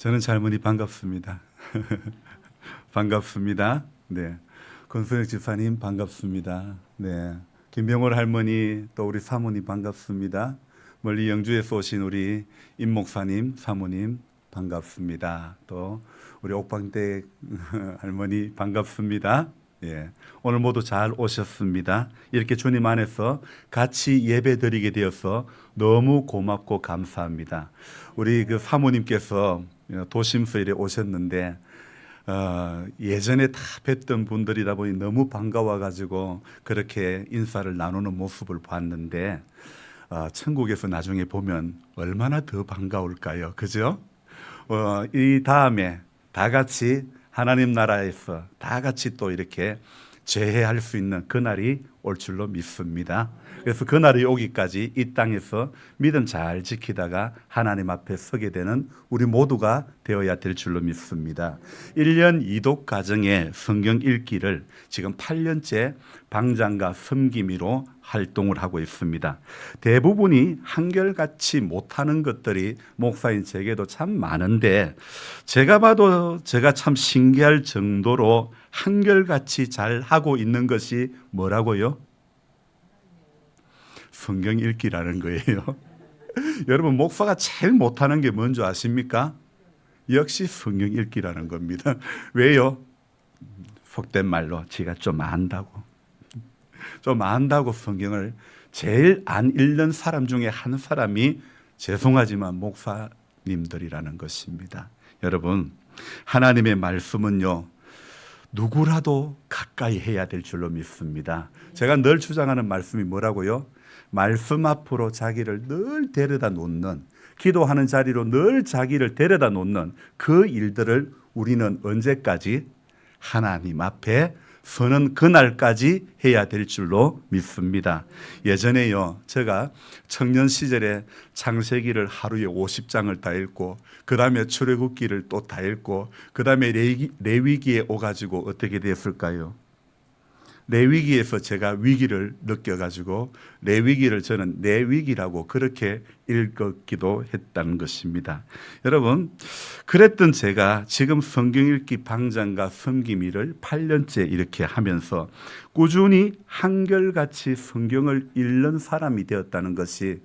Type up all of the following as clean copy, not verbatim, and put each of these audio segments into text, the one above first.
저는 젊은이 반갑습니다. 반갑습니다. 네. 권순혁 집사님 반갑습니다. 네. 김병월 할머니 또 우리 사모님 반갑습니다. 멀리 영주에서 오신 우리 임 목사님, 사모님 반갑습니다. 또 우리 옥방댁 할머니 반갑습니다. 예. 오늘 모두 잘 오셨습니다. 이렇게 주님 안에서 같이 예배 드리게 되어서 너무 고맙고 감사합니다. 우리 그 사모님께서 도심서 이래 오셨는데 예전에 다 뵀던 분들이다 보니 너무 반가워가지고 그렇게 인사를 나누는 모습을 봤는데 천국에서 나중에 보면 얼마나 더 반가울까요? 그죠? 이 다음에 다 같이 하나님 나라에서 다 같이 또 이렇게 재회할 수 있는 그날이 올 줄로 믿습니다. 그래서 그날이 오기까지 이 땅에서 믿음 잘 지키다가 하나님 앞에 서게 되는 우리 모두가 되어야 될 줄로 믿습니다. 1년 이독 과정의 성경 읽기를 지금 8년째 방장과 섬김이로 활동을 하고 있습니다. 대부분이 한결같이 못하는 것들이 목사인 제게도 참 많은데 제가 봐도 제가 참 신기할 정도로 한결같이 잘 하고 있는 것이 뭐라고요? 성경 읽기라는 거예요. 여러분 목사가 제일 못하는 게 뭔지 아십니까? 역시 성경 읽기라는 겁니다. 왜요? 속된 말로 지가 좀 안다고. 좀 안다고 성경을 제일 안 읽는 사람 중에 한 사람이 죄송하지만 목사님들이라는 것입니다. 여러분 하나님의 말씀은요 누구라도 가까이 해야 될 줄로 믿습니다. 제가 늘 주장하는 말씀이 뭐라고요? 말씀 앞으로 자기를 늘 데려다 놓는, 기도하는 자리로 늘 자기를 데려다 놓는 그 일들을 우리는 언제까지? 하나님 앞에 서는 그날까지 해야 될 줄로 믿습니다. 예전에요, 제가 청년 시절에 창세기를 하루에 50장을 다 읽고, 그 다음에 출애굽기를 또 다 읽고, 그 다음에 레위기에 오가지고 어떻게 됐을까요? 레위기에서 제가 위기를 느껴가지고 레위기를 저는 내 위기라고 그렇게 읽었기도 했다는 것입니다. 여러분 그랬던 제가 지금 성경 읽기 방장과 섬김이를 8년째 이렇게 하면서 꾸준히 한결같이 성경을 읽는 사람이 되었다는 것이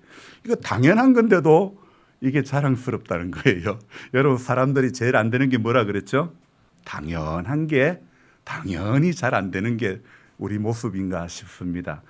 이거 당연한 건데도 이게 자랑스럽다는 거예요. 여러분 사람들이 제일 안 되는 게 뭐라 그랬죠? 당연한 게 당연히 잘 안 되는 게 우리 모습인가 싶습니다.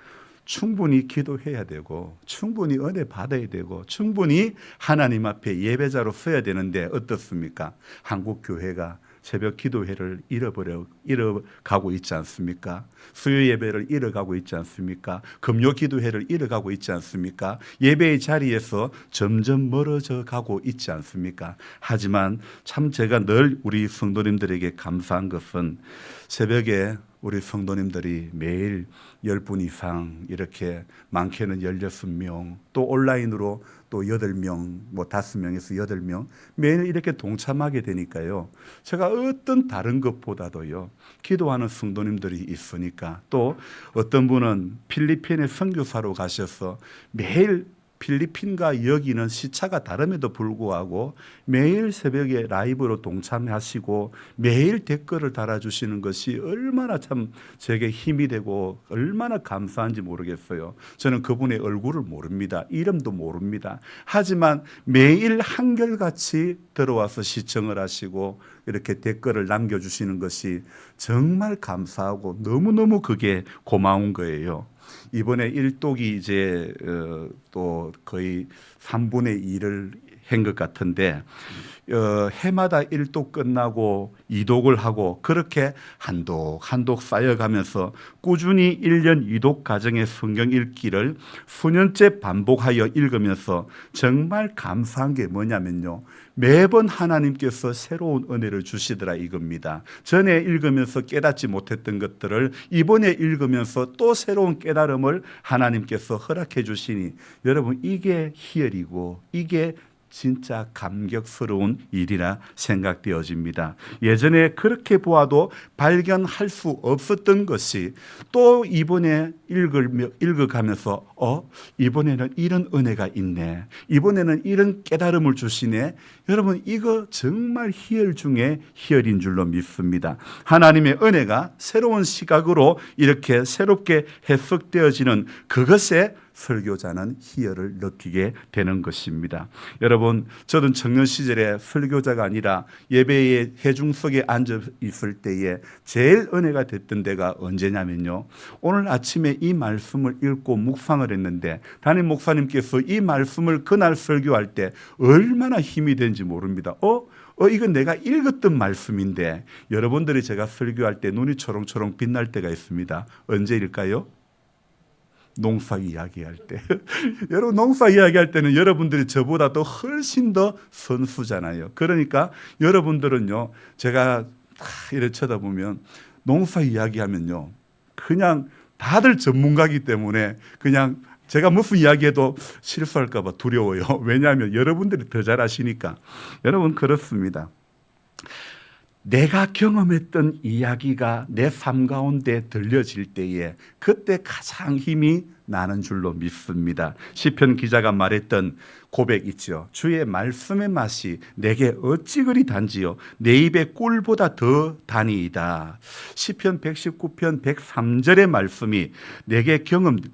충분히 기도해야 되고 충분히 은혜 받아야 되고 충분히 하나님 앞에 예배자로 서야 되는데 어떻습니까? 한국 교회가 새벽 기도회를 잃어가고 있지 않습니까? 수요 예배를 잃어가고 있지 않습니까? 금요 기도회를 잃어가고 있지 않습니까? 예배의 자리에서 점점 멀어져 가고 있지 않습니까? 하지만 참 제가 늘 우리 성도님들에게 감사한 것은 새벽에 우리 성도님들이 매일 10분 이상 이렇게 많게는 16명 또 온라인으로 또 8명 뭐 5명에서 8명 매일 이렇게 동참하게 되니까요. 제가 어떤 다른 것보다도요. 기도하는 성도님들이 있으니까 또 어떤 분은 필리핀에 선교사로 가셔서 매일 필리핀과 여기는 시차가 다름에도 불구하고 매일 새벽에 라이브로 동참하시고 매일 댓글을 달아주시는 것이 얼마나 참 제게 힘이 되고 얼마나 감사한지 모르겠어요. 저는 그분의 얼굴을 모릅니다. 이름도 모릅니다. 하지만 매일 한결같이 들어와서 시청을 하시고 이렇게 댓글을 남겨주시는 것이 정말 감사하고 너무너무 그게 고마운 거예요. 이번에 일독이 이제 또 거의 3분의 2를 한 것 같은데 해마다 1독 끝나고 2독을 하고 그렇게 한독 쌓여가면서 꾸준히 1년 2독 과정의 성경 읽기를 수년째 반복하여 읽으면서 정말 감사한 게 뭐냐면요. 매번 하나님께서 새로운 은혜를 주시더라 이겁니다. 전에 읽으면서 깨닫지 못했던 것들을 이번에 읽으면서 또 새로운 깨달음을 하나님께서 허락해 주시니 여러분 이게 희열이고 이게 진짜 감격스러운 일이라 생각되어집니다. 예전에 그렇게 보아도 발견할 수 없었던 것이 또 이번에 읽어가면서 이번에는 이런 은혜가 있네. 이번에는 이런 깨달음을 주시네. 여러분, 이거 정말 희열 중에 희열인 줄로 믿습니다. 하나님의 은혜가 새로운 시각으로 이렇게 새롭게 해석되어지는 그것에 설교자는 희열을 느끼게 되는 것입니다. 여러분, 저는 청년 시절에 설교자가 아니라 예배의 회중석에 앉아 있을 때에 제일 은혜가 됐던 때가 언제냐면요, 오늘 아침에 이 말씀을 읽고 묵상을 했는데 담임 목사님께서 이 말씀을 그날 설교할 때 얼마나 힘이 되는지 모릅니다. 이건 내가 읽었던 말씀인데, 여러분들이 제가 설교할 때 눈이 초롱초롱 빛날 때가 있습니다. 언제일까요? 농사 이야기할 때. 여러분, 농사 이야기할 때는 여러분들이 저보다 더 훨씬 더 선수잖아요. 그러니까 여러분들은요, 제가 이렇게 쳐다보면 농사 이야기하면요, 그냥 다들 전문가이기 때문에 그냥 제가 무슨 이야기해도 실수할까 봐 두려워요. 왜냐하면 여러분들이 더 잘하시니까. 여러분, 그렇습니다. 내가 경험했던 이야기가 내 삶 가운데 들려질 때에 그때 가장 힘이 나는 줄로 믿습니다. 시편 기자가 말했던 고백 있죠. 주의 말씀의 맛이 내게 어찌 그리 단지요 내 입의 꿀보다 더 다니이다. 시편 119편 103절의 말씀이 내게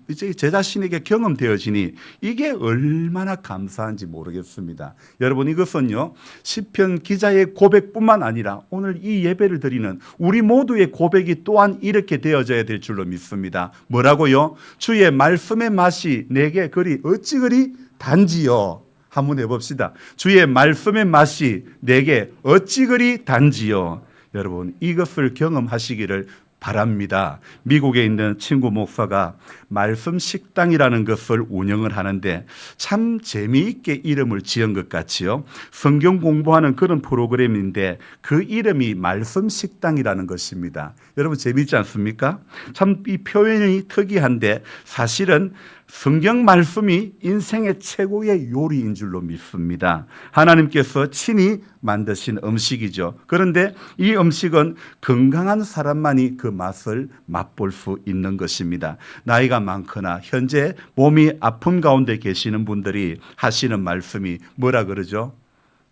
이제 제 자신에게 경험되어지니 이게 얼마나 감사한지 모르겠습니다. 여러분, 이것은요, 시편 기자의 고백뿐만 아니라 오늘 이 예배를 드리는 우리 모두의 고백이 또한 이렇게 되어져야 될 줄로 믿습니다. 뭐라고요? 주의 말씀의 맛이 내게 어찌 그리 단지요. 한번 해봅시다. 주의 말씀의 맛이 내게 어찌 그리 단지요. 여러분, 이것을 경험하시기를 바랍니다. 미국에 있는 친구 목사가 말씀 식당이라는 것을 운영을 하는데 참 재미있게 이름을 지은 것 같지요. 성경 공부하는 그런 프로그램인데 그 이름이 말씀 식당이라는 것입니다. 여러분, 재미있지 않습니까? 참 이 표현이 특이한데 사실은 성경 말씀이 인생의 최고의 요리인 줄로 믿습니다. 하나님께서 친히 만드신 음식이죠. 그런데 이 음식은 건강한 사람만이 그 맛을 맛볼 수 있는 것입니다. 나이가 많거나 현재 몸이 아픈 가운데 계시는 분들이 하시는 말씀이 뭐라 그러죠?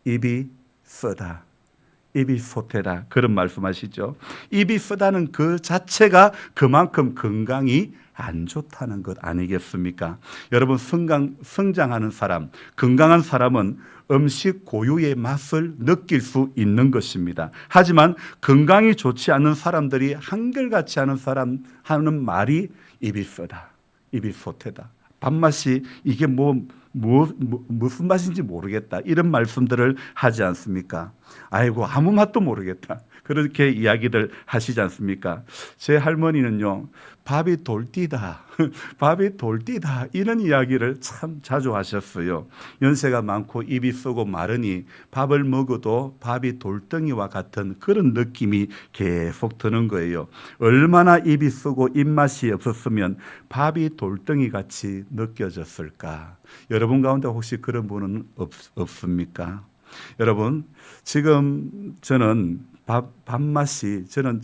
입이 쓰다, 입이 솟대다, 그런 말씀하시죠. 입이 쓰다는 그 자체가 그만큼 건강이 안 좋다는 것 아니겠습니까? 여러분, 성장하는 사람, 건강한 사람은 음식 고유의 맛을 느낄 수 있는 것입니다. 하지만 건강이 좋지 않은 사람들이 한결같이 하는 사람 하는 말이 입이 쓰다, 입이 솟대다, 밥맛이 이게 무슨 맛인지 모르겠다, 이런 말씀들을 하지 않습니까? 아이고, 아무 맛도 모르겠다, 그렇게 이야기들 하시지 않습니까? 제 할머니는요, 밥이 돌띠다, 밥이 돌띠다, 이런 이야기를 참 자주 하셨어요. 연세가 많고 입이 쓰고 마르니 밥을 먹어도 밥이 돌덩이와 같은 그런 느낌이 계속 드는 거예요. 얼마나 입이 쓰고 입맛이 없었으면 밥이 돌덩이 같이 느껴졌을까? 여러분 가운데 혹시 그런 분은 없습니까? 여러분, 지금 저는 밥맛이, 저는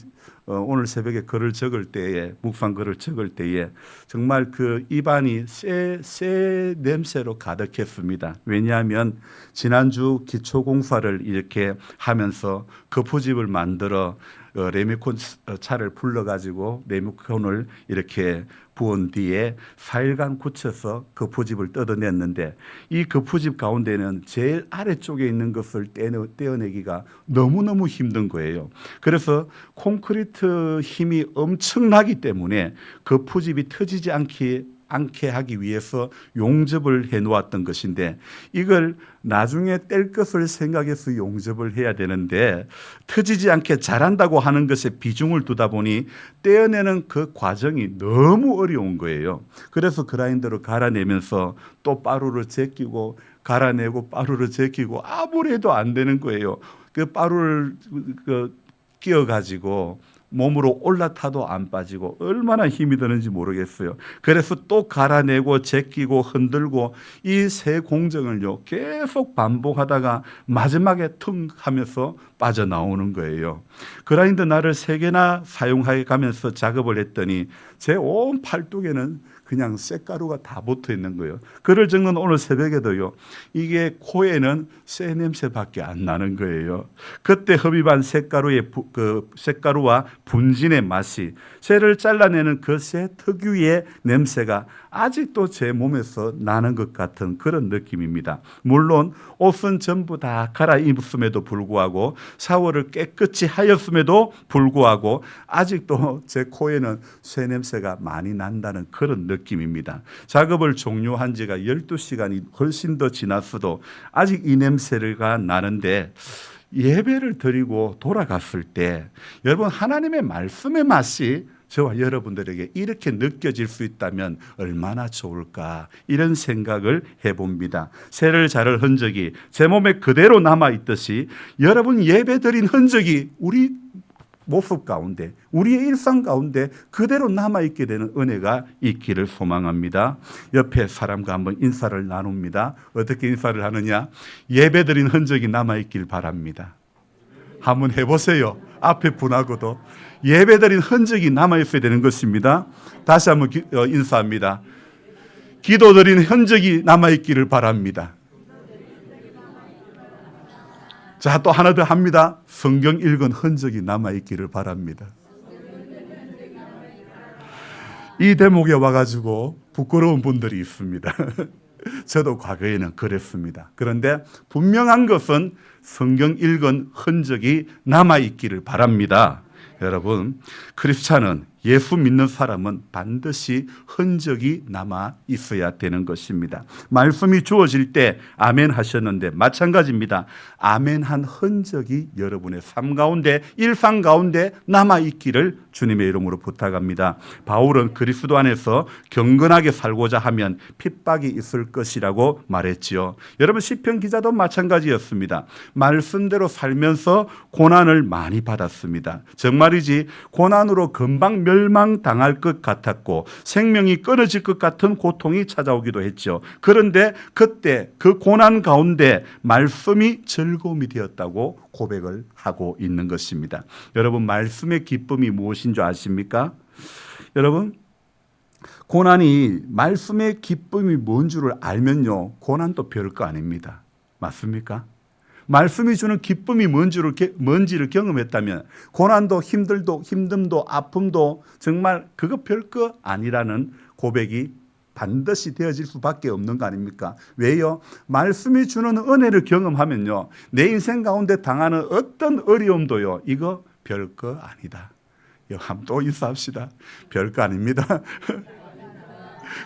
오늘 새벽에 글을 적을 때에, 묵상 글을 적을 때에 정말 그 입안이 새 냄새로 가득했습니다. 왜냐하면 지난주 기초공사를 이렇게 하면서 거푸집을 만들어 레미콘 차를 불러가지고 레미콘을 이렇게 부은 뒤에 4일간 굳혀서 거푸집을 뜯어냈는데 이 거푸집 가운데는 제일 아래쪽에 있는 것을 떼어내기가 너무너무 힘든 거예요. 그래서 콘크리트 힘이 엄청나기 때문에 거푸집이 터지지 않게 하기 위해서 용접을 해 놓았던 것인데 이걸 나중에 뗄 것을 생각해서 용접을 해야 되는데 터지지 않게 잘한다고 하는 것에 비중을 두다 보니 떼어내는 그 과정이 너무 어려운 거예요. 그래서 그라인더로 갈아내면서 또 빠루를 제끼고 갈아내고 빠루를 제끼고 아무리 해도 안 되는 거예요. 그 빠루를 끼워 가지고 몸으로 올라타도 안 빠지고 얼마나 힘이 드는지 모르겠어요. 그래서 또 갈아내고 제끼고 흔들고 이 세 공정을요 계속 반복하다가 마지막에 퉁 하면서 빠져나오는 거예요. 그라인더 날을 3개나 사용해 가면서 작업을 했더니 제 온 팔뚝에는 그냥 쇳가루가 다 붙어 있는 거예요. 글을 적는 오늘 새벽에도요, 이게 코에는 쇠 냄새밖에 안 나는 거예요. 그때 흡입한 쇳가루와 분진의 맛이, 쇠를 잘라내는 그 쇠 특유의 냄새가 아직도 제 몸에서 나는 것 같은 그런 느낌입니다. 물론 옷은 전부 다 갈아입었음에도 불구하고 샤워를 깨끗이 하였음에도 불구하고 아직도 제 코에는 쇠 냄새가 많이 난다는 그런 느낌입니다. 작업을 종료한 지가 12시간이 훨씬 더 지났어도 아직 이 냄새가 나는데, 예배를 드리고 돌아갔을 때 여러분 하나님의 말씀의 맛이 저와 여러분들에게 이렇게 느껴질 수 있다면 얼마나 좋을까, 이런 생각을 해봅니다. 쇠를 자를 흔적이 제 몸에 그대로 남아있듯이 여러분 예배드린 흔적이 우리 모습 가운데, 우리의 일상 가운데 그대로 남아있게 되는 은혜가 있기를 소망합니다. 옆에 사람과 한번 인사를 나눕니다. 어떻게 인사를 하느냐? 예배드린 흔적이 남아있길 바랍니다. 한번 해보세요. 앞에 분하고도 예배드린 흔적이 남아있어야 되는 것입니다. 다시 한번 인사합니다. 기도드린 흔적이 남아있기를 바랍니다. 자, 또 하나 더 합니다. 성경 읽은 흔적이 남아있기를 바랍니다. 이 대목에 와가지고 부끄러운 분들이 있습니다. 저도 과거에는 그랬습니다. 그런데 분명한 것은 성경 읽은 흔적이 남아있기를 바랍니다. 여러분, 크리스찬은, 예수 믿는 사람은 반드시 흔적이 남아 있어야 되는 것입니다. 말씀이 주어질 때 아멘 하셨는데 마찬가지입니다. 아멘한 흔적이 여러분의 삶 가운데, 일상 가운데 남아 있기를 주님의 이름으로 부탁합니다. 바울은 그리스도 안에서 경건하게 살고자 하면 핍박이 있을 것이라고 말했지요. 여러분, 시편 기자도 마찬가지였습니다. 말씀대로 살면서 고난을 많이 받았습니다. 정말이지 고난으로 금방 멸망당할 것 같았고 생명이 끊어질 것 같은 고통이 찾아오기도 했죠. 그런데 그때 그 고난 가운데 말씀이 즐거움이 되었다고 고백을 하고 있는 것입니다. 여러분, 말씀의 기쁨이 무엇인 줄 아십니까? 여러분, 고난이, 말씀의 기쁨이 뭔 줄을 알면요, 고난도 별거 아닙니다. 맞습니까? 말씀이 주는 기쁨이 뭔지를 경험했다면 고난도 힘듦도 아픔도 정말 그거 별거 아니라는 고백이 반드시 되어질 수밖에 없는 거 아닙니까? 왜요? 말씀이 주는 은혜를 경험하면요, 내 인생 가운데 당하는 어떤 어려움도요, 이거 별거 아니다. 한번 또 인사합시다. 별거 아닙니다.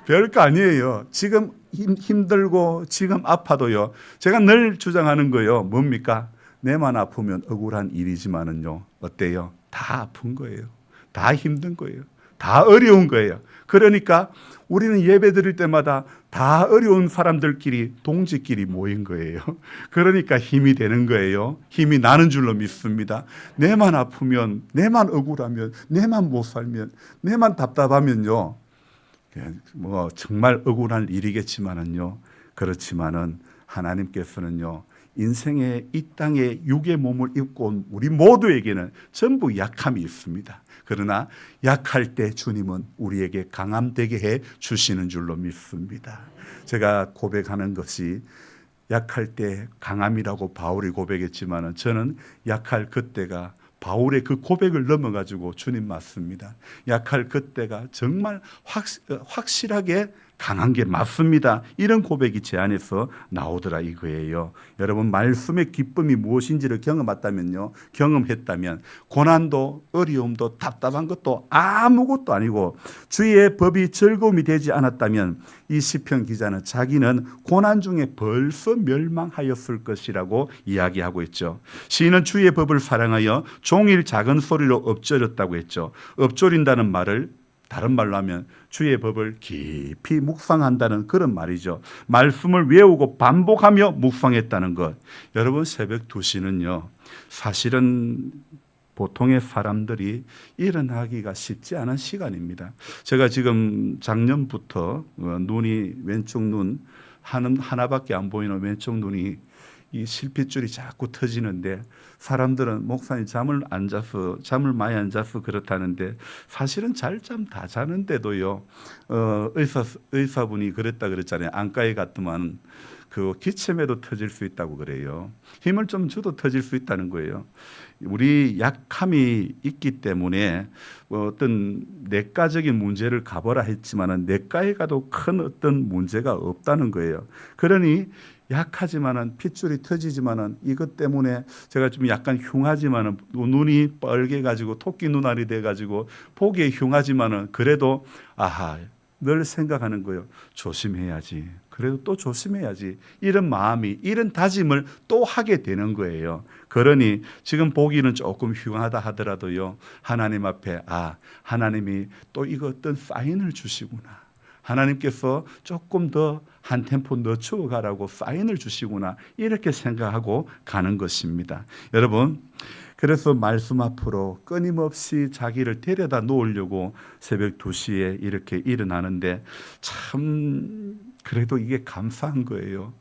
별거 아니에요. 지금 힘들고 지금 아파도요, 제가 늘 주장하는 거예요. 뭡니까? 내만 아프면 억울한 일이지만은요, 어때요? 다 아픈 거예요. 다 힘든 거예요. 다 어려운 거예요. 그러니까 우리는 예배 드릴 때마다 다 어려운 사람들끼리, 동지끼리 모인 거예요. 그러니까 힘이 되는 거예요. 힘이 나는 줄로 믿습니다. 내만 아프면, 내만 억울하면, 내만 못 살면, 내만 답답하면요, 뭐 정말 억울한 일이겠지만은요, 그렇지만은 하나님께서는요, 인생의 이 땅에 육의 몸을 입고 온 우리 모두에게는 전부 약함이 있습니다. 그러나 약할 때 주님은 우리에게 강함 되게 해 주시는 줄로 믿습니다. 제가 고백하는 것이 약할 때 강함이라고 바울이 고백했지만은 저는 약할 그때가 바울의 그 고백을 넘어가지고 주님 맞습니다. 약할 그때가 정말 확실하게 강한 게 맞습니다. 이런 고백이 제 안에서 나오더라 이거예요. 여러분, 말씀의 기쁨이 무엇인지를 경험했다면 고난도 어려움도 답답한 것도 아무것도 아니고 주의 법이 즐거움이 되지 않았다면 이 시편 기자는 자기는 고난 중에 벌써 멸망하였을 것이라고 이야기하고 있죠. 시인은 주의 법을 사랑하여 종일 작은 소리로 엎조렸다고 했죠. 엎조린다는 말을 다른 말로 하면 주의 법을 깊이 묵상한다는 그런 말이죠. 말씀을 외우고 반복하며 묵상했다는 것. 여러분, 새벽 2시는요, 사실은 보통의 사람들이 일어나기가 쉽지 않은 시간입니다. 제가 지금 작년부터 눈이 왼쪽 눈 하나밖에 안 보이는 왼쪽 눈이 이 실핏줄이 자꾸 터지는데 사람들은 목사님 잠을 많이 안 자서 그렇다는데 사실은 잘 잠 다 자는데도요. 의사분이 그랬다 그랬잖아요. 안과에 갔더만 그 기침에도 터질 수 있다고 그래요. 힘을 좀 줘도 터질 수 있다는 거예요. 우리 약함이 있기 때문에 어떤 내과적인 문제를 가보라 했지만은 내과에 가도 큰 어떤 문제가 없다는 거예요. 그러니 약하지만은 핏줄이 터지지만은 이것 때문에 제가 좀 약간 흉하지만은 눈이 빨개 가지고 토끼 눈알이 돼 가지고 보기에 흉하지만은 그래도 늘 생각하는 거예요. 조심해야지. 그래도 또 조심해야지. 이런 마음이, 이런 다짐을 또 하게 되는 거예요. 그러니 지금 보기는 조금 흉하다 하더라도요. 하나님 앞에 하나님이 또 이거 어떤 사인을 주시구나. 하나님께서 조금 더 한 템포 늦추어 가라고 사인을 주시구나. 이렇게 생각하고 가는 것입니다. 여러분, 그래서 말씀 앞으로 끊임없이 자기를 데려다 놓으려고 새벽 2시에 이렇게 일어나는데 참 그래도 이게 감사한 거예요.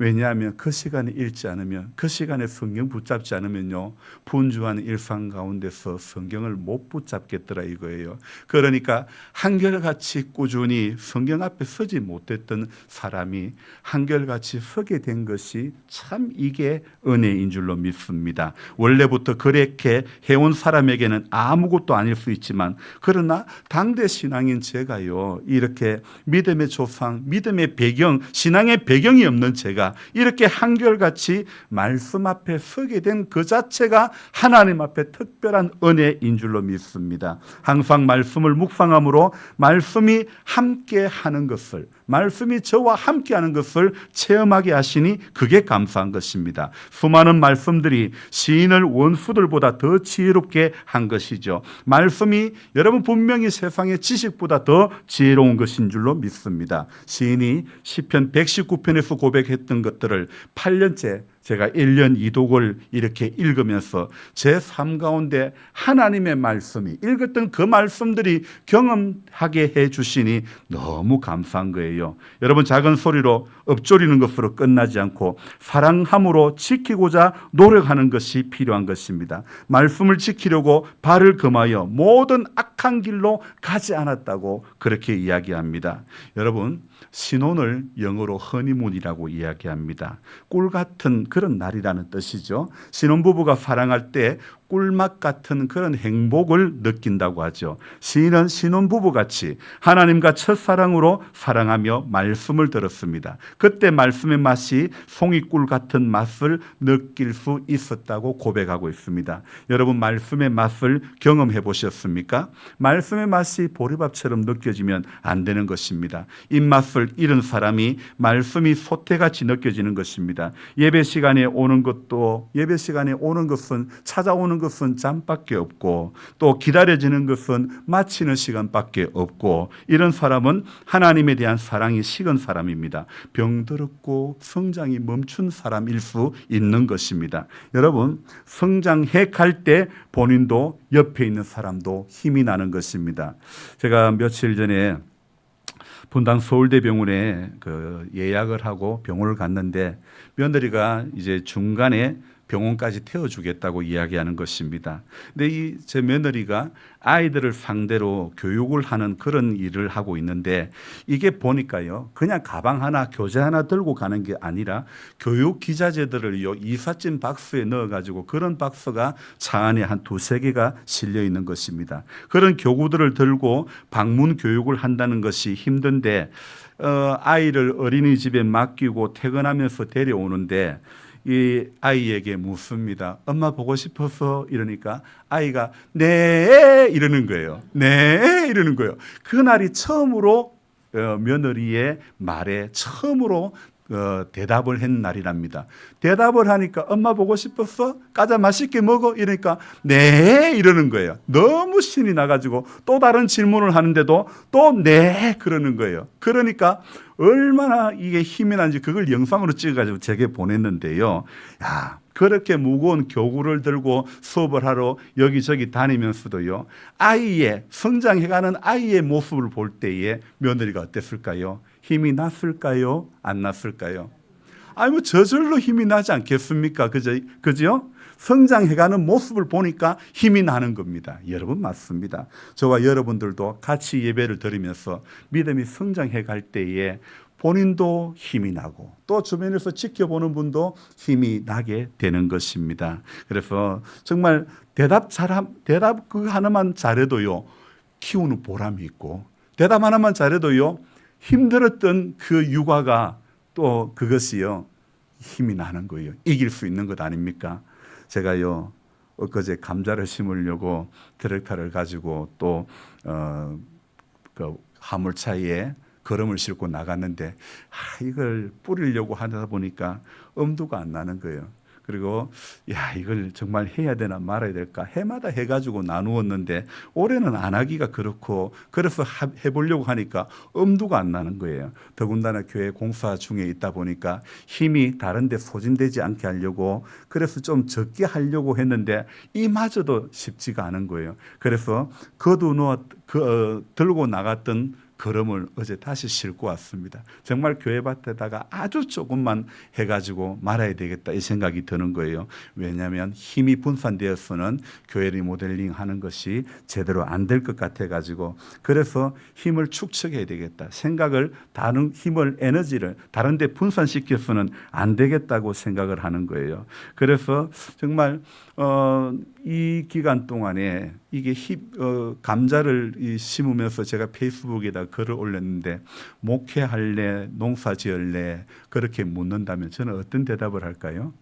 왜냐하면 그 시간에 읽지 않으면, 그 시간에 성경 붙잡지 않으면요, 분주한 일상 가운데서 성경을 못 붙잡겠더라 이거예요. 그러니까 한결같이 꾸준히 성경 앞에 서지 못했던 사람이 한결같이 서게 된 것이 참 이게 은혜인 줄로 믿습니다. 원래부터 그렇게 해온 사람에게는 아무것도 아닐 수 있지만, 그러나 당대 신앙인 제가요, 이렇게 믿음의 조상, 믿음의 배경, 신앙의 배경이 없는 제가 이렇게 한결같이 말씀 앞에 서게 된 그 자체가 하나님 앞에 특별한 은혜인 줄로 믿습니다. 항상 말씀을 묵상함으로 말씀이 함께 하는 것을, 말씀이 저와 함께 하는 것을 체험하게 하시니 그게 감사한 것입니다. 수많은 말씀들이 시인을 원수들보다 더 지혜롭게 한 것이죠. 말씀이 여러분 분명히 세상의 지식보다 더 지혜로운 것인 줄로 믿습니다. 시인이 시편 119편에서 고백했던 것들을 8년째 제가 1년 2독을 이렇게 읽으면서 제 삶 가운데 하나님의 말씀이, 읽었던 그 말씀들이 경험하게 해 주시니 너무 감사한 거예요. 여러분, 작은 소리로 읊조리는 것으로 끝나지 않고 사랑함으로 지키고자 노력하는 것이 필요한 것입니다. 말씀을 지키려고 발을 금하여 모든 악한 길로 가지 않았다고 그렇게 이야기합니다. 여러분, 신혼을 영어로 허니문이라고 이야기합니다. 꿀 같은 그런 날이라는 뜻이죠. 신혼부부가 사랑할 때 꿀맛 같은 그런 행복을 느낀다고 하죠. 시인은 신혼부부같이 하나님과 첫사랑으로 사랑하며 말씀을 들었습니다. 그때 말씀의 맛이 송이꿀 같은 맛을 느낄 수 있었다고 고백하고 있습니다. 여러분, 말씀의 맛을 경험해 보셨습니까? 말씀의 맛이 보리밥처럼 느껴지면 안 되는 것입니다. 입맛을 잃은 사람이 말씀이 소태같이 느껴지는 것입니다. 예배 시간에 오는 것은 찾아오는 것은 잠밖에 없고, 또 기다려지는 것은 마치는 시간밖에 없고, 이런 사람은 하나님에 대한 사랑이 식은 사람입니다. 병들었고 성장이 멈춘 사람일 수 있는 것입니다. 여러분, 성장해 갈 때 본인도 옆에 있는 사람도 힘이 나는 것입니다. 제가 며칠 전에 분당 서울대병원에 예약을 하고 병원을 갔는데 며느리가 이제 중간에 병원까지 태워주겠다고 이야기하는 것입니다. 근데 제 며느리가 아이들을 상대로 교육을 하는 그런 일을 하고 있는데, 이게 보니까요, 그냥 가방 하나, 교재 하나 들고 가는 게 아니라 교육 기자재들을 이삿짐 박스에 넣어가지고 그런 박스가 차 안에 한 2-3개가 실려 있는 것입니다. 그런 교구들을 들고 방문 교육을 한다는 것이 힘든데, 아이를 어린이집에 맡기고 퇴근하면서 데려오는데 이 아이에게 묻습니다. 엄마 보고 싶어서? 이러니까 아이가 네 이러는 거예요. 네 이러는 거예요. 그날이 처음으로 며느리의 말에 처음으로 대답을 한 날이랍니다. 대답을 하니까 엄마 보고 싶었어? 과자 맛있게 먹어? 이러니까 네 이러는 거예요. 너무 신이 나가지고 또 다른 질문을 하는데도 또 네 그러는 거예요. 그러니까 얼마나 이게 힘이 나는지 그걸 영상으로 찍어가지고 제게 보냈는데요. 야, 그렇게 무거운 교구를 들고 수업을 하러 여기저기 다니면서도요, 아이의 성장해가는 아이의 모습을 볼 때에 며느리가 어땠을까요? 힘이 났을까요? 안 났을까요? 아니 뭐 저절로 힘이 나지 않겠습니까? 그죠? 성장해가는 모습을 보니까 힘이 나는 겁니다. 여러분 맞습니다. 저와 여러분들도 같이 예배를 드리면서 믿음이 성장해갈 때에 본인도 힘이 나고 또 주변에서 지켜보는 분도 힘이 나게 되는 것입니다. 그래서 정말 대답 그 하나만 잘해도요 키우는 보람이 있고 대답 하나만 잘해도요 힘들었던 그 육아가 또 그것이요 힘이 나는 거예요. 이길 수 있는 것 아닙니까? 제가요 엊그제 감자를 심으려고 트랙터를 가지고 또 그 화물차에 거름을 싣고 나갔는데 이걸 뿌리려고 하다 보니까 엄두가 안 나는 거예요. 그리고 이걸 정말 해야 되나 말아야 될까 해마다 해가지고 나누었는데 올해는 안 하기가 그렇고 그래서 해보려고 하니까 엄두가 안 나는 거예요. 더군다나 교회 공사 중에 있다 보니까 힘이 다른 데 소진되지 않게 하려고 그래서 좀 적게 하려고 했는데 이마저도 쉽지가 않은 거예요. 그래서 들고 나갔던 걸음을 어제 다시 싣고 왔습니다. 정말 교회밭에다가 아주 조금만 해가지고 말아야 되겠다 이 생각이 드는 거예요. 왜냐하면 힘이 분산되어서는 교회 리모델링 하는 것이 제대로 안 될 것 같아가지고 그래서 힘을 축적해야 되겠다. 생각을 다른 힘을 에너지를 다른 데 분산시켜서는 안 되겠다고 생각을 하는 거예요. 그래서 정말 이 기간 동안에 이게 감자를 심으면서 제가 페이스북에다 글을 올렸는데 목회할래, 농사 지을래 그렇게 묻는다면 저는 어떤 대답을 할까요?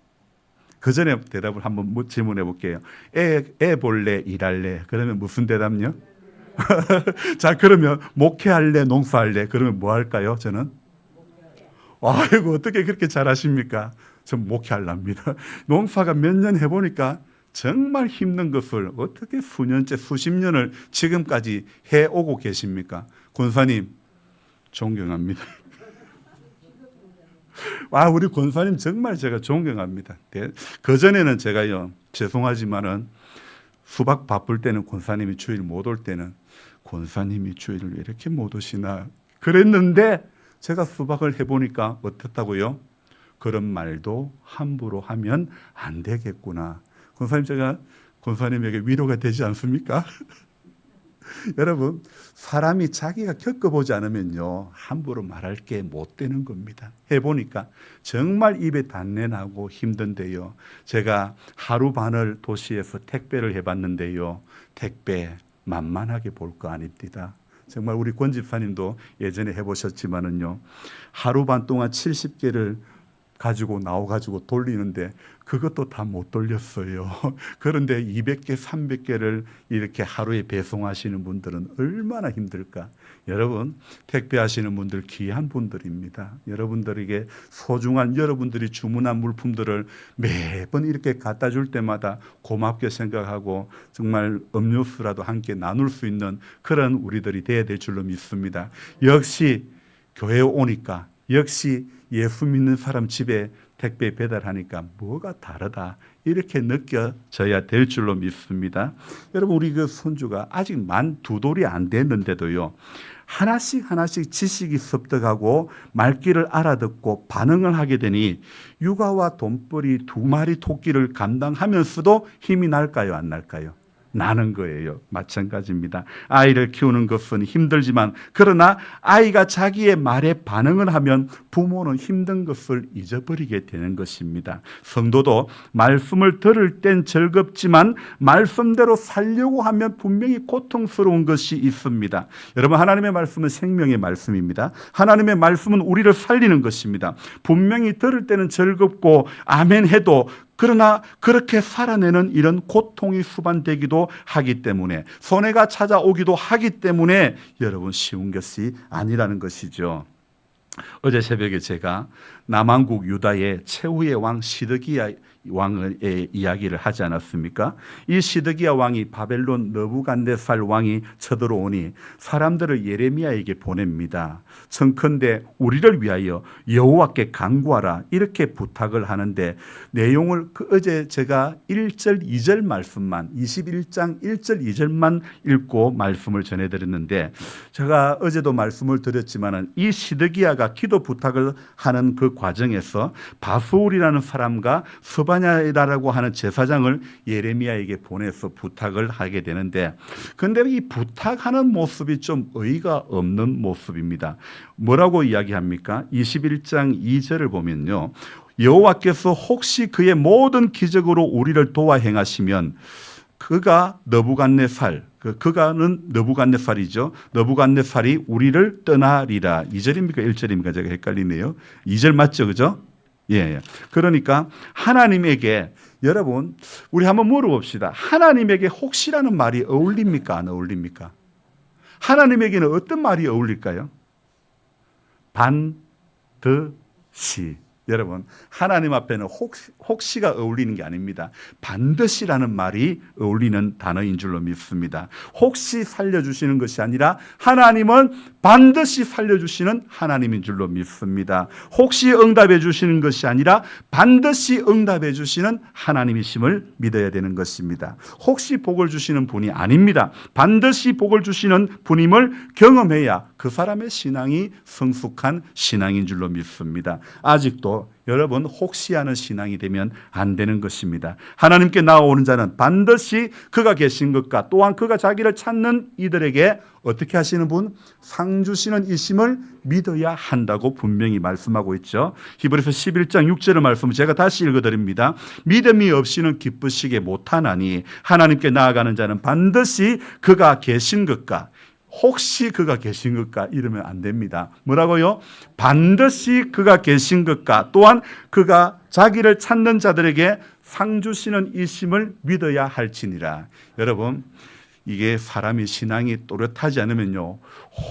그 전에 대답을 한번 질문해 볼게요. 애 볼래, 일할래? 그러면 무슨 대답요? 자, 그러면 목회할래, 농사할래? 그러면 뭐 할까요? 저는? 아이고, 어떻게 그렇게 잘하십니까? 전 목회하랍니다. 농사가 몇 년 해보니까 정말 힘든 것을 어떻게 수년째, 수십 년을 지금까지 해오고 계십니까? 권사님, 존경합니다. 우리 권사님 정말 제가 존경합니다. 그전에는 제가요, 죄송하지만은 수박 바쁠 때는 권사님이 주일 못 올 때는 권사님이 주일을 왜 이렇게 못 오시나 그랬는데 제가 수박을 해보니까 어떻다고요? 그런 말도 함부로 하면 안 되겠구나. 권사님 제가 권사님에게 위로가 되지 않습니까? 여러분 사람이 자기가 겪어보지 않으면요 함부로 말할 게 못 되는 겁니다. 해보니까 정말 입에 단내 나고 힘든데요. 제가 하루 반을 도시에서 택배를 해봤는데요. 택배 만만하게 볼 거 아닙니다. 정말 우리 권 집사님도 예전에 해보셨지만은요 하루 반 동안 70개를 가지고 나와가지고 돌리는데 그것도 다 못 돌렸어요. 그런데 200개, 300개를 이렇게 하루에 배송하시는 분들은 얼마나 힘들까? 여러분, 택배하시는 분들 귀한 분들입니다. 여러분들에게 소중한 여러분들이 주문한 물품들을 매번 이렇게 갖다 줄 때마다 고맙게 생각하고 정말 음료수라도 함께 나눌 수 있는 그런 우리들이 돼야 될 줄로 믿습니다. 역시 교회에 오니까 역시 예수 믿는 사람 집에 택배 배달하니까 뭐가 다르다 이렇게 느껴져야 될 줄로 믿습니다. 여러분 우리 그 손주가 아직 만 2돌이 안 됐는데도요 하나씩 지식이 습득하고 말귀를 알아듣고 반응을 하게 되니 육아와 돈벌이 2마리 토끼를 감당하면서도 힘이 날까요 안 날까요? 나는 거예요. 마찬가지입니다. 아이를 키우는 것은 힘들지만 그러나 아이가 자기의 말에 반응을 하면 부모는 힘든 것을 잊어버리게 되는 것입니다. 성도도 말씀을 들을 땐 즐겁지만 말씀대로 살려고 하면 분명히 고통스러운 것이 있습니다. 여러분 하나님의 말씀은 생명의 말씀입니다. 하나님의 말씀은 우리를 살리는 것입니다. 분명히 들을 때는 즐겁고 아멘 해도 그러나 그렇게 살아내는 이런 고통이 수반되기도 하기 때문에 손해가 찾아오기도 하기 때문에 여러분 쉬운 것이 아니라는 것이죠. 어제 새벽에 제가 남왕국 유다의 최후의 왕 시드기야 왕의 이야기를 하지 않았습니까? 이 시드기야 왕이 바벨론 느부갓네살 왕이 쳐들어오니 사람들을 예레미야에게 보냅니다. 청컨대 우리를 위하여 여호와께 간구하라 이렇게 부탁을 하는데 내용을 어제 제가 1절 2절 말씀만 21장 1절 2절만 읽고 말씀을 전해드렸는데 제가 어제도 말씀을 드렸지만 이 시드기야가 기도 부탁을 하는 그 과정에서 바수울이라는 사람과 스바냐라고 하는 제사장을 예레미야에게 보내서 부탁을 하게 되는데 근데 이 부탁하는 모습이 좀 의의가 없는 모습입니다. 뭐라고 이야기합니까? 21장 2절을 보면요. 여호와께서 혹시 그의 모든 기적으로 우리를 도와 행하시면 그가 느부갓네살 그가는 느부갓네살이죠. 느부갓네살이 우리를 떠나리라. 2절입니까? 1절입니까? 제가 헷갈리네요. 2절 맞죠? 그죠? 예. 그러니까 하나님에게 여러분 우리 한번 물어봅시다. 하나님에게 혹시라는 말이 어울립니까? 안 어울립니까? 하나님에게는 어떤 말이 어울릴까요? 반드시. 여러분 하나님 앞에는 혹시가 어울리는 게 아닙니다. 반드시라는 말이 어울리는 단어인 줄로 믿습니다. 혹시 살려주시는 것이 아니라 하나님은 반드시 살려주시는 하나님인 줄로 믿습니다. 혹시 응답해 주시는 것이 아니라 반드시 응답해 주시는 하나님이심을 믿어야 되는 것입니다. 혹시 복을 주시는 분이 아닙니다. 반드시 복을 주시는 분임을 경험해야 그 사람의 신앙이 성숙한 신앙인 줄로 믿습니다. 아직도 여러분 혹시 하는 신앙이 되면 안 되는 것입니다. 하나님께 나아오는 자는 반드시 그가 계신 것과 또한 그가 자기를 찾는 이들에게 어떻게 하시는 분? 상 주시는 이심을 믿어야 한다고 분명히 말씀하고 있죠. 히브리서 11장 6절의 말씀을 제가 다시 읽어드립니다. 믿음이 없이는 기쁘시게 못하나니 하나님께 나아가는 자는 반드시 그가 계신 것과 혹시 그가 계신 것과 이러면 안 됩니다. 뭐라고요? 반드시 그가 계신 것과 또한 그가 자기를 찾는 자들에게 상 주시는 이심을 믿어야 할지니라. 여러분 이게 사람이 신앙이 또렷하지 않으면요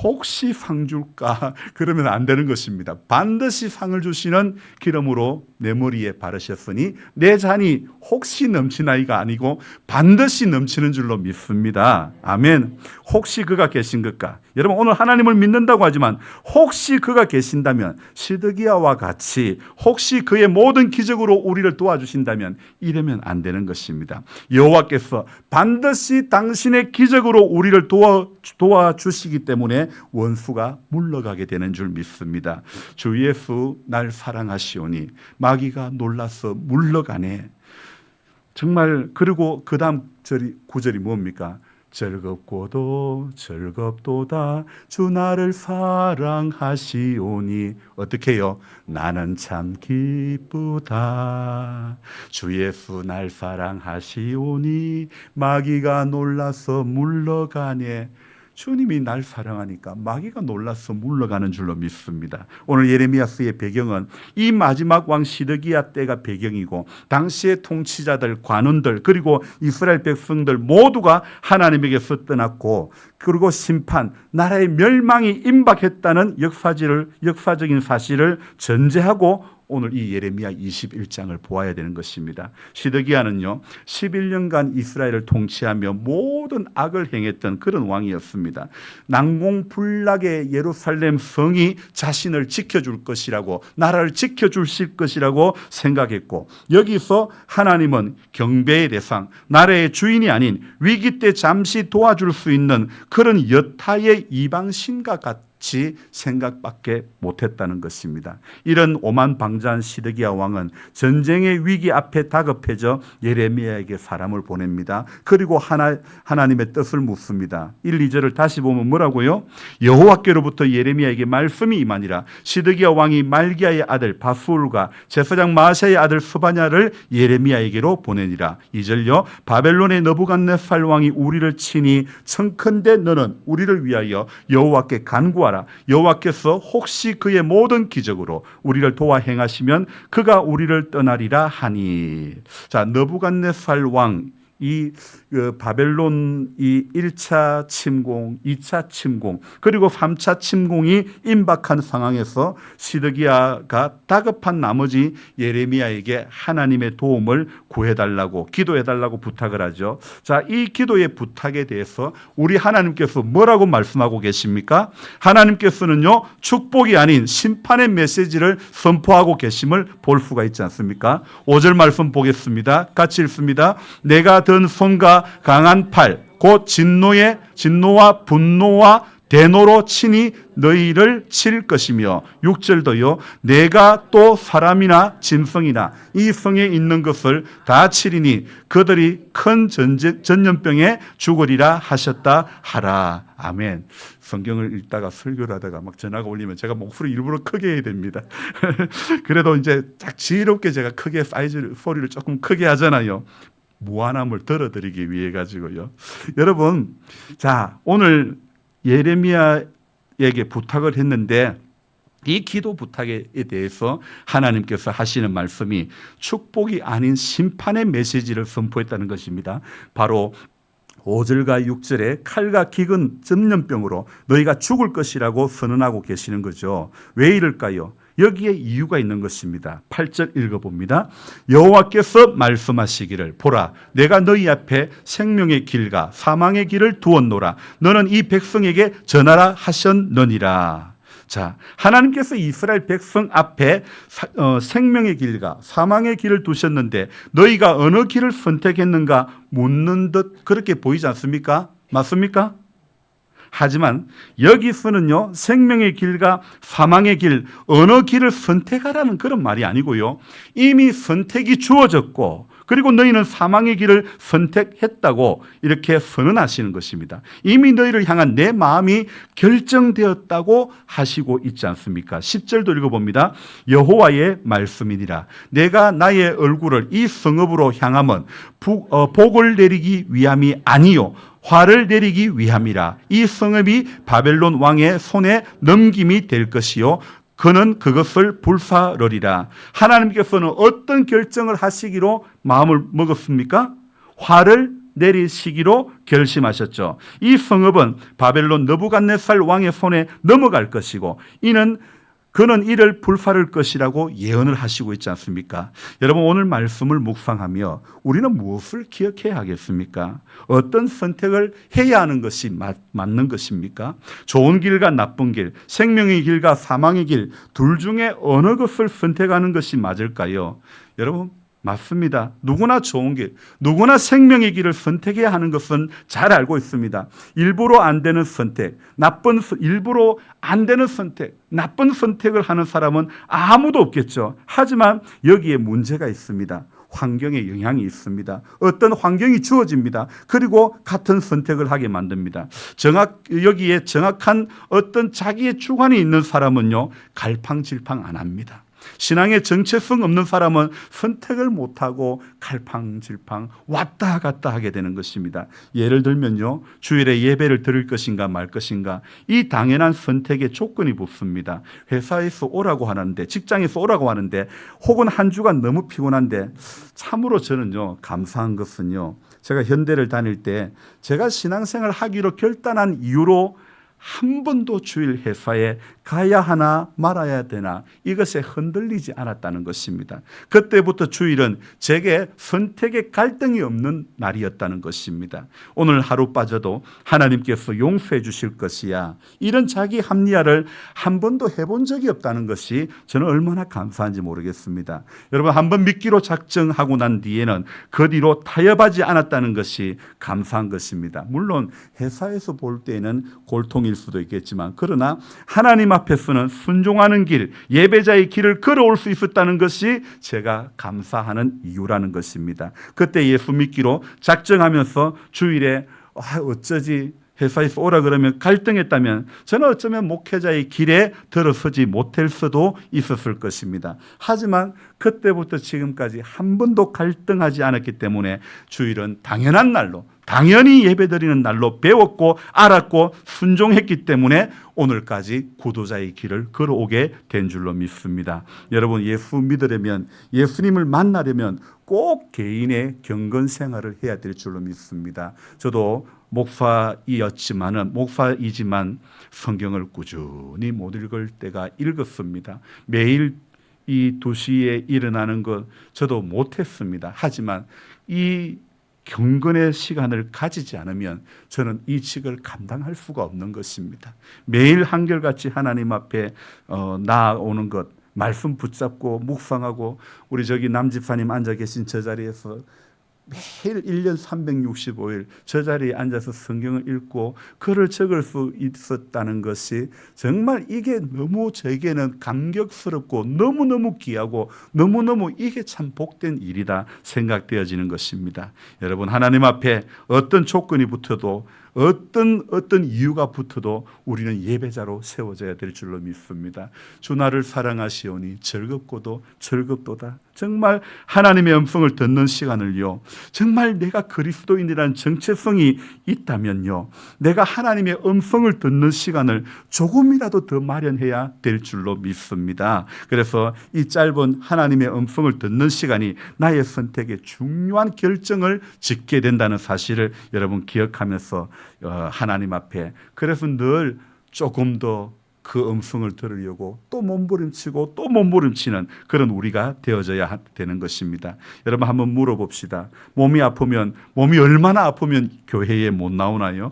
혹시 상 줄까 그러면 안 되는 것입니다. 반드시 상을 주시는 기름으로 내 머리에 바르셨으니 내 잔이 혹시 넘치나이가 아니고 반드시 넘치는 줄로 믿습니다. 아멘. 혹시 그가 계신 것까. 여러분 오늘 하나님을 믿는다고 하지만 혹시 그가 계신다면 시드기야와 같이 혹시 그의 모든 기적으로 우리를 도와주신다면 이러면 안 되는 것입니다. 여호와께서 반드시 당신의 기적으로 우리를 도와주시기 때문에 원수가 물러가게 되는 줄 믿습니다. 주 예수 날 사랑하시오니 마귀가 놀라서 물러가네. 정말 그리고 그 다음 구절이 뭡니까? 즐겁고도 즐겁도다 주 나를 사랑하시오니 어떻게 해요? 나는 참 기쁘다 주 예수 날 사랑하시오니 마귀가 놀라서 물러가네. 주님이 날 사랑하니까 마귀가 놀라서 물러가는 줄로 믿습니다. 오늘 예레미야서의 배경은 이 마지막 왕 시드기야 때가 배경이고 당시의 통치자들, 관원들 그리고 이스라엘 백성들 모두가 하나님에게서 떠났고 그리고 심판, 나라의 멸망이 임박했다는 역사적인 사실을 전제하고 오늘 이 예레미야 21장을 보아야 되는 것입니다. 시드기야는요 11년간 이스라엘을 통치하며 모든 악을 행했던 그런 왕이었습니다. 난공불락의 예루살렘 성이 자신을 지켜줄 것이라고 나라를 지켜주실 것이라고 생각했고 여기서 하나님은 경배의 대상, 나라의 주인이 아닌 위기 때 잠시 도와줄 수 있는 그런 여타의 이방신과 같은 생각밖에 못했다는 것입니다. 이런 오만방자한 시드기야 왕은 전쟁의 위기 앞에 다급해져 예레미야에게 사람을 보냅니다. 그리고 하나님의 뜻을 묻습니다. 1, 2절을 다시 보면 뭐라고요? 여호와께로부터 예레미야에게 말씀이 임하니라. 시드기야 왕이 말기야의 아들 바수울과 제사장 마아세야의 아들 스바냐를 예레미야에게로 보내니라. 2절요. 바벨론의 느부갓네살 왕이 우리를 치니 청컨대 너는 우리를 위하여 여호와께 간구하라. 여호와께서 혹시 그의 모든 기적으로 우리를 도와 행하시면 그가 우리를 떠나리라 하니. 자, 느부갓네살 왕 이 바벨론 이 1차 침공, 2차 침공, 그리고 3차 침공이 임박한 상황에서 시드기야가 다급한 나머지 예레미야에게 하나님의 도움을 구해달라고, 기도해달라고 부탁을 하죠. 자, 이 기도의 부탁에 대해서 우리 하나님께서 뭐라고 말씀하고 계십니까? 하나님께서는요, 축복이 아닌 심판의 메시지를 선포하고 계심을 볼 수가 있지 않습니까? 5절 말씀 보겠습니다. 같이 읽습니다. 내가 든 손과 강한 팔, 곧 진노와 분노와 대노로 친히 너희를 칠 것이며, 6절도요, 내가 또 사람이나 짐승이나 이 성에 있는 것을 다 치리니 그들이 큰 전염병에 죽으리라 하셨다 하라. 아멘. 성경을 읽다가 설교를 하다가 막 전화가 올리면 제가 목소리 일부러 크게 해야 됩니다. 그래도 이제 딱 지혜롭게 제가 크게 사이즈 소리를 조금 크게 하잖아요. 무한함을 들어드리기 위해 가지고요. 여러분, 자, 오늘 예레미야에게 부탁을 했는데 이 기도 부탁에 대해서 하나님께서 하시는 말씀이 축복이 아닌 심판의 메시지를 선포했다는 것입니다. 바로 5절과 6절에 칼과 기근 전염병으로 너희가 죽을 것이라고 선언하고 계시는 거죠. 왜 이럴까요? 여기에 이유가 있는 것입니다. 8절 읽어봅니다. 여호와께서 말씀하시기를 보라, 내가 너희 앞에 생명의 길과 사망의 길을 두었노라. 너는 이 백성에게 전하라 하셨느니라. 자, 하나님께서 이스라엘 백성 앞에 생명의 길과 사망의 길을 두셨는데 너희가 어느 길을 선택했는가 묻는 듯 그렇게 보이지 않습니까? 맞습니까? 하지만 여기서는요, 생명의 길과 사망의 길, 어느 길을 선택하라는 그런 말이 아니고요, 이미 선택이 주어졌고 그리고 너희는 사망의 길을 선택했다고 이렇게 선언하시는 것입니다. 이미 너희를 향한 내 마음이 결정되었다고 하시고 있지 않습니까? 10절도 읽어봅니다. 여호와의 말씀이니라. 내가 나의 얼굴을 이 성읍으로 향함은 복을 내리기 위함이 아니요 화를 내리기 위함이라. 이 성읍이 바벨론 왕의 손에 넘김이 될 것이요 그는 그것을 불사르리라. 하나님께서는 어떤 결정을 하시기로 마음을 먹었습니까? 화를 내리시기로 결심하셨죠. 이 성읍은 바벨론 느부갓네살 왕의 손에 넘어갈 것이고 그는 이를 불사를 것이라고 예언을 하시고 있지 않습니까? 여러분, 오늘 말씀을 묵상하며 우리는 무엇을 기억해야 하겠습니까? 어떤 선택을 해야 하는 것이 맞는 것입니까? 좋은 길과 나쁜 길, 생명의 길과 사망의 길, 둘 중에 어느 것을 선택하는 것이 맞을까요? 여러분, 맞습니다. 누구나 좋은 길, 누구나 생명의 길을 선택해야 하는 것은 잘 알고 있습니다. 일부러 안 되는 선택, 일부러 안 되는 선택, 나쁜 선택을 하는 사람은 아무도 없겠죠. 하지만 여기에 문제가 있습니다. 환경에 영향이 있습니다. 어떤 환경이 주어집니다. 그리고 같은 선택을 하게 만듭니다. 여기에 정확한 어떤 자기의 주관이 있는 사람은요, 갈팡질팡 안 합니다. 신앙의 정체성 없는 사람은 선택을 못하고 갈팡질팡 왔다 갔다 하게 되는 것입니다. 예를 들면요, 주일에 예배를 드릴 것인가 말 것인가, 이 당연한 선택의 조건이 붙습니다. 회사에서 오라고 하는데, 직장에서 오라고 하는데, 혹은 한 주간 너무 피곤한데, 참으로 저는요, 감사한 것은요, 제가 현대를 다닐 때 제가 신앙생활 하기로 결단한 이유로 한 번도 주일 회사에 가야 하나 말아야 되나 이것에 흔들리지 않았다는 것입니다. 그때부터 주일은 제게 선택의 갈등이 없는 날이었다는 것입니다. 오늘 하루 빠져도 하나님께서 용서해 주실 것이야, 이런 자기 합리화를 한 번도 해본 적이 없다는 것이 저는 얼마나 감사한지 모르겠습니다. 여러분, 한 번 믿기로 작정하고 난 뒤에는 그 뒤로 타협하지 않았다는 것이 감사한 것입니다. 물론 회사에서 볼 때는 골통일 수도 있겠지만, 그러나 하나님 앞에서는 순종하는 길, 예배자의 길을 걸어올 수 있었다는 것이 제가 감사하는 이유라는 것입니다. 그때 예수 믿기로 작정하면서 주일에 어쩌지 회사에서 오라 그러면 갈등했다면 저는 어쩌면 목회자의 길에 들어서지 못할 수도 있었을 것입니다. 하지만 그때부터 지금까지 한 번도 갈등하지 않았기 때문에 주일은 당연한 날로, 당연히 예배드리는 날로 배웠고 알았고 순종했기 때문에 오늘까지 구도자의 길을 걸어오게 된 줄로 믿습니다. 여러분, 예수 믿으려면, 예수님을 만나려면 꼭 개인의 경건 생활을 해야 될 줄로 믿습니다. 저도 목사이지만 성경을 꾸준히 못 읽을 때가 읽었습니다. 매일 이 2시에 일어나는 것 저도 못했습니다. 하지만 이 경건의 시간을 가지지 않으면 저는 이 직을 감당할 수가 없는 것입니다. 매일 한결같이 하나님 앞에 나아오는 것, 말씀 붙잡고 묵상하고, 우리 저기 남 집사님 앉아 계신 저 자리에서 매일 1년 365일 저 자리에 앉아서 성경을 읽고 글을 적을 수 있었다는 것이 정말 이게 너무 저에게는 감격스럽고 너무너무 귀하고 너무너무 이게 참 복된 일이다 생각되어지는 것입니다. 여러분, 하나님 앞에 어떤 조건이 붙어도 어떤 이유가 붙어도 우리는 예배자로 세워져야 될 줄로 믿습니다. 주 나를 사랑하시오니 즐겁고도 즐겁도다. 정말 하나님의 음성을 듣는 시간을요, 정말 내가 그리스도인이라는 정체성이 있다면요, 내가 하나님의 음성을 듣는 시간을 조금이라도 더 마련해야 될 줄로 믿습니다. 그래서 이 짧은 하나님의 음성을 듣는 시간이 나의 선택의 중요한 결정을 짓게 된다는 사실을 여러분 기억하면서 하나님 앞에, 그래서 늘 조금 더 그 음성을 들으려고 또 몸부림치고 또 몸부림치는 그런 우리가 되어져야 되는 것입니다. 여러분, 한번 물어봅시다. 몸이 얼마나 아프면 교회에 못 나오나요?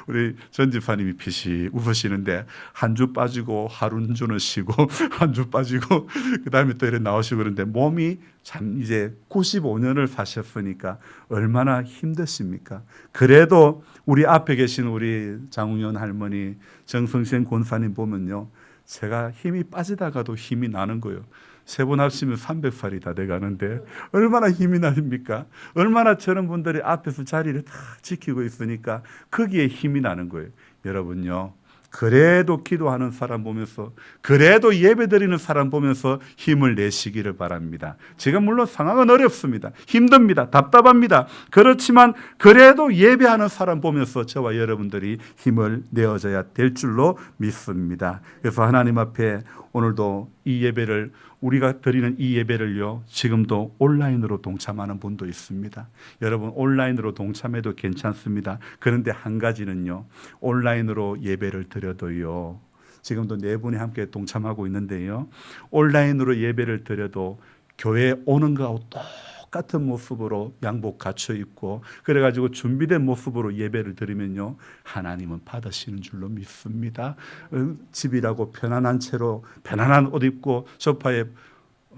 우리 전 집사님이 피시 웃으시는데, 한 주 빠지고 하루 주는 쉬고 한 주 빠지고 그 다음에 또 이렇게 나오시고, 그런데 몸이 참 이제 95년을 사셨으니까 얼마나 힘드십니까? 그래도 우리 앞에 계신 우리 장웅현 할머니, 정성생 권사님 보면요, 제가 힘이 빠지다가도 힘이 나는 거예요. 3번 합치면 300살이 다 돼가는데 얼마나 힘이 나십니까? 얼마나 저런 분들이 앞에서 자리를 다 지키고 있으니까 거기에 힘이 나는 거예요. 여러분요, 그래도 기도하는 사람 보면서, 그래도 예배드리는 사람 보면서 힘을 내시기를 바랍니다. 지금 물론 상황은 어렵습니다. 힘듭니다. 답답합니다. 그렇지만 그래도 예배하는 사람 보면서 저와 여러분들이 힘을 내어줘야 될 줄로 믿습니다. 그래서 하나님 앞에 오늘도 이 예배를, 우리가 드리는 이 예배를요, 지금도 온라인으로 동참하는 분도 있습니다. 여러분, 온라인으로 동참해도 괜찮습니다. 그런데 한 가지는요, 온라인으로 예배를 드려도요, 지금도 4분이 함께 동참하고 있는데요, 온라인으로 예배를 드려도 교회에 오는 거하고 똑같은 모습으로 양복 갖춰 입고 그래가지고 준비된 모습으로 예배를 드리면요, 하나님은 받으시는 줄로 믿습니다. 집이라고 편안한 채로 편안한 옷 입고 소파에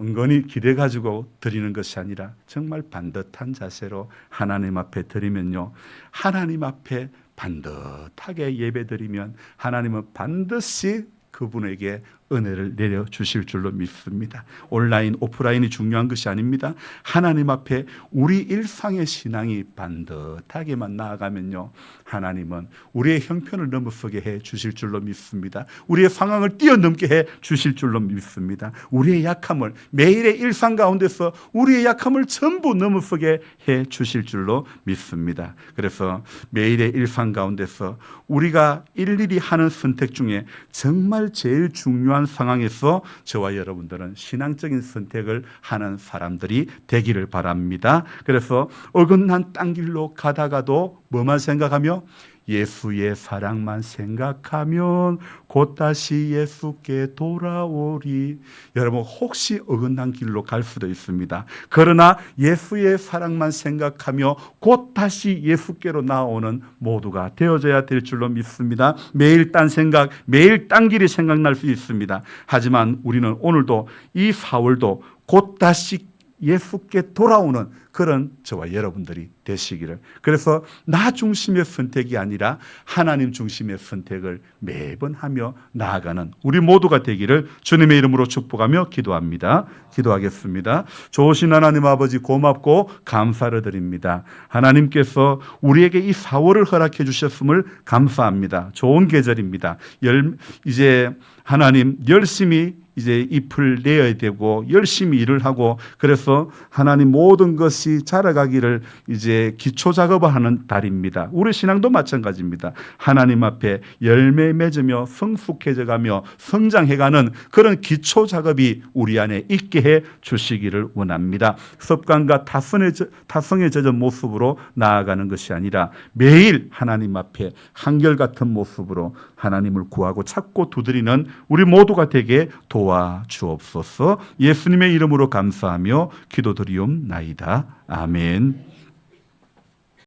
은근히 기대가지고 드리는 것이 아니라 정말 반듯한 자세로 하나님 앞에 드리면요, 하나님 앞에 반듯하게 예배 드리면 하나님은 반드시 그분에게 은혜를 내려주실 줄로 믿습니다. 온라인, 오프라인이 중요한 것이 아닙니다. 하나님 앞에 우리 일상의 신앙이 반듯하게만 나아가면요, 하나님은 우리의 형편을 넘어서게 해 주실 줄로 믿습니다. 우리의 상황을 뛰어넘게 해 주실 줄로 믿습니다. 우리의 약함을, 매일의 일상 가운데서 우리의 약함을 전부 넘어서게 해 주실 줄로 믿습니다. 그래서 매일의 일상 가운데서 우리가 일일이 하는 선택 중에 정말 제일 중요한 상황에서 저와 여러분들은 신앙적인 선택을 하는 사람들이 되기를 바랍니다. 그래서 어긋난 땅 길로 가다가도 뭐만 생각하며 예수의 사랑만 생각하면 곧 다시 예수께 돌아오리. 여러분, 혹시 어긋난 길로 갈 수도 있습니다. 그러나 예수의 사랑만 생각하며 곧 다시 예수께로 나오는 모두가 되어져야 될 줄로 믿습니다. 매일 딴 생각, 매일 딴 길이 생각날 수 있습니다. 하지만 우리는 오늘도, 이 4월도 곧 다시 예수께 돌아오는 그런 저와 여러분들이 되시기를, 그래서 나 중심의 선택이 아니라 하나님 중심의 선택을 매번 하며 나아가는 우리 모두가 되기를 주님의 이름으로 축복하며 기도합니다. 기도하겠습니다. 좋으신 하나님 아버지, 고맙고 감사를 드립니다. 하나님께서 우리에게 이 4월을 허락해 주셨음을 감사합니다. 좋은 계절입니다. 이제 하나님 열심히 이제 잎을 내어야 되고 열심히 일을 하고, 그래서 하나님 모든 것이 자라가기를 이제 기초 작업을 하는 달입니다. 우리 신앙도 마찬가지입니다. 하나님 앞에 열매 맺으며 성숙해져가며 성장해가는 그런 기초 작업이 우리 안에 있게 해 주시기를 원합니다. 습관과 타성에 젖은 모습으로 나아가는 것이 아니라 매일 하나님 앞에 한결같은 모습으로 하나님을 구하고 찾고 두드리는 우리 모두가 되게 도와주옵소서. 예수님의 이름으로 감사하며 기도드리옵나이다. 아멘.